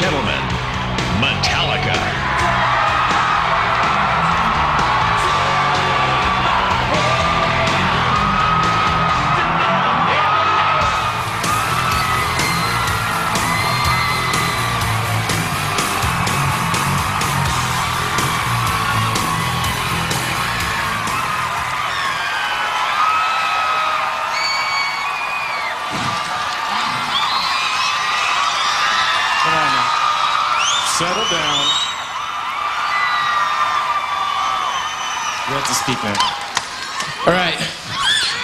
gentlemen, Metallica. Settle down. You have to speak now. All right.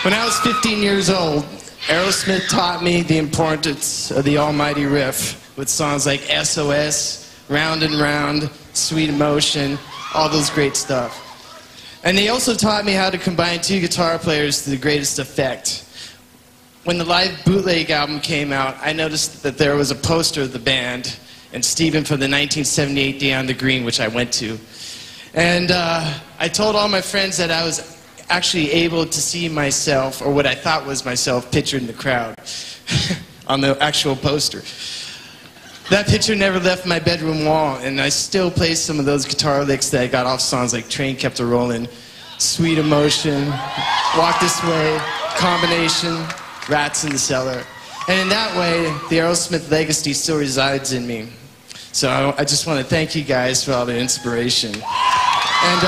When I was 15 years old, Aerosmith taught me the importance of the almighty riff with songs like SOS, Round and Round, Sweet Emotion, all those great stuff. And they also taught me how to combine two guitar players to the greatest effect. When the live bootleg album came out, I noticed that there was a poster of the band and Steven from the 1978 Day on the Green, which I went to. And I told all my friends that I was actually able to see myself, or what I thought was myself, pictured in the crowd on the actual poster. That picture never left my bedroom wall, and I still play some of those guitar licks that I got off songs like Train Kept A-Rollin', Sweet Emotion, Walk This Way, Combination, Rats in the Cellar. And in that way, the Aerosmith legacy still resides in me. So I just want to thank you guys for all the inspiration. And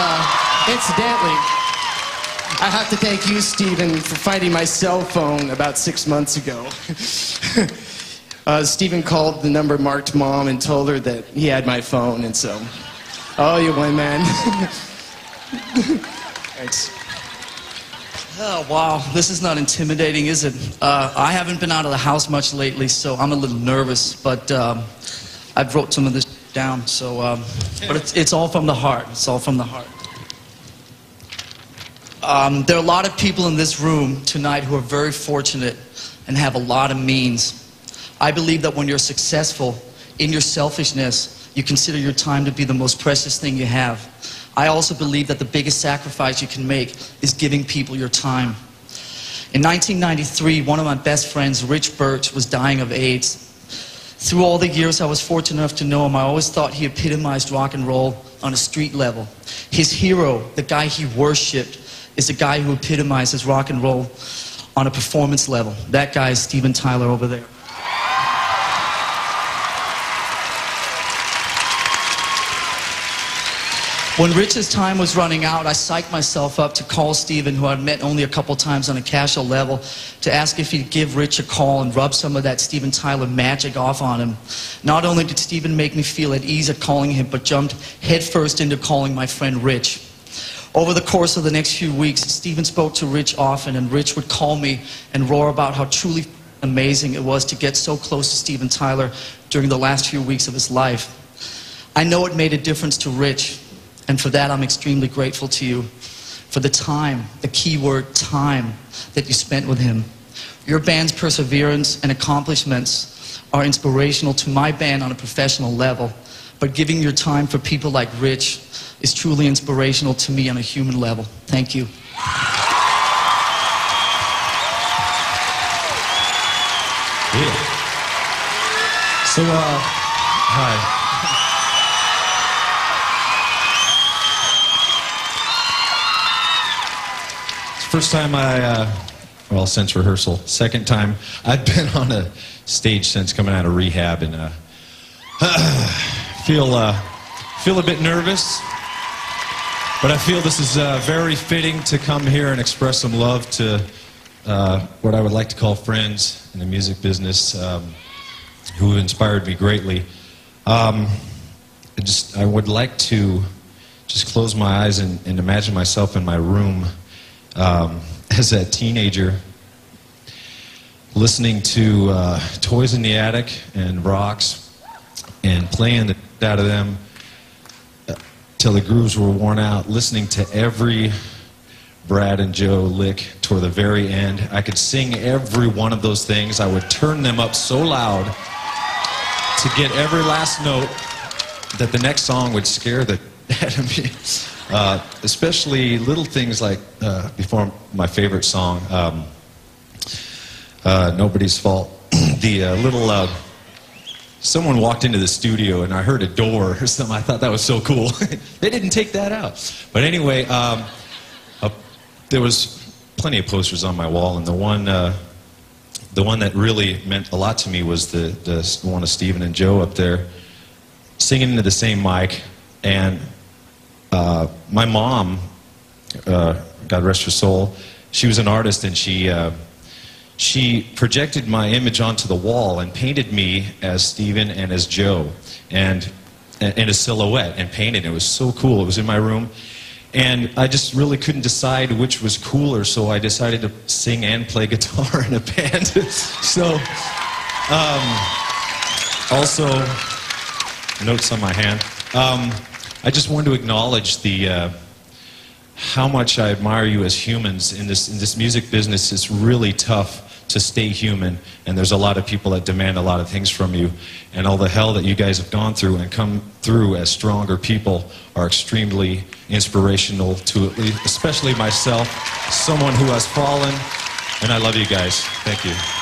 incidentally, I have to thank you, Steven, for finding my cell phone about 6 months ago. Steven called the number marked Mom and told her that he had my phone, and so, oh, you win, man. Thanks. Oh, wow, this is not intimidating, is it? I haven't been out of the house much lately, so I'm a little nervous, but I've wrote some of this down, so, but it's all from the heart. It's all from the heart. There are a lot of people in this room tonight who are very fortunate and have a lot of means. I believe that when you're successful in your selfishness, you consider your time to be the most precious thing you have. I also believe that the biggest sacrifice you can make is giving people your time. In 1993, one of my best friends, Rich Birch, was dying of AIDS. Through all the years I was fortunate enough to know him, I always thought he epitomized rock and roll on a street level. His hero, the guy he worshipped, is the guy who epitomizes rock and roll on a performance level. That guy is Steven Tyler over there. When Rich's time was running out, I psyched myself up to call Steven, who I'd met only a couple times on a casual level, to ask if he'd give Rich a call and rub some of that Steven Tyler magic off on him. Not only did Steven make me feel at ease at calling him, but jumped headfirst into calling my friend Rich. Over the course of the next few weeks, Steven spoke to Rich often, and Rich would call me and roar about how truly amazing it was to get so close to Steven Tyler during the last few weeks of his life. I know it made a difference to Rich. And for that, I'm extremely grateful to you for the time, the key word time, that you spent with him. Your band's perseverance and accomplishments are inspirational to my band on a professional level, but giving your time for people like Rich is truly inspirational to me on a human level. Thank you. Yeah. So, hi. First time well, since rehearsal. Second time, I've been on a stage since coming out of rehab, and feel a bit nervous, but I feel this is very fitting to come here and express some love to what I would like to call friends in the music business who have inspired me greatly. I would like to just close my eyes and imagine myself in my room as a teenager, listening to Toys in the Attic and Rocks, and playing the out of them till the grooves were worn out, listening to every Brad and Joe lick toward the very end. I could sing every one of those things. I would turn them up so loud to get every last note that the next song would scare the out of me. Especially little things like, before my favorite song, Nobody's Fault, the little someone walked into the studio and I heard a door or something. I thought that was so cool. They didn't take that out. But anyway, there was plenty of posters on my wall, and the one that really meant a lot to me was the one of Stephen and Joe up there singing into the same mic. And my mom, God rest her soul, she was an artist, and she projected my image onto the wall and painted me as Stephen and as Joe, and in a silhouette, and painted. It was so cool. It was in my room, and I just really couldn't decide which was cooler, so I decided to sing and play guitar in a band. So, also, notes on my hand. I just wanted to acknowledge how much I admire you as humans in this music business. It's really tough to stay human, and there's a lot of people that demand a lot of things from you, and all the hell that you guys have gone through and come through as stronger people are extremely inspirational to especially myself, someone who has fallen, and I love you guys. Thank you.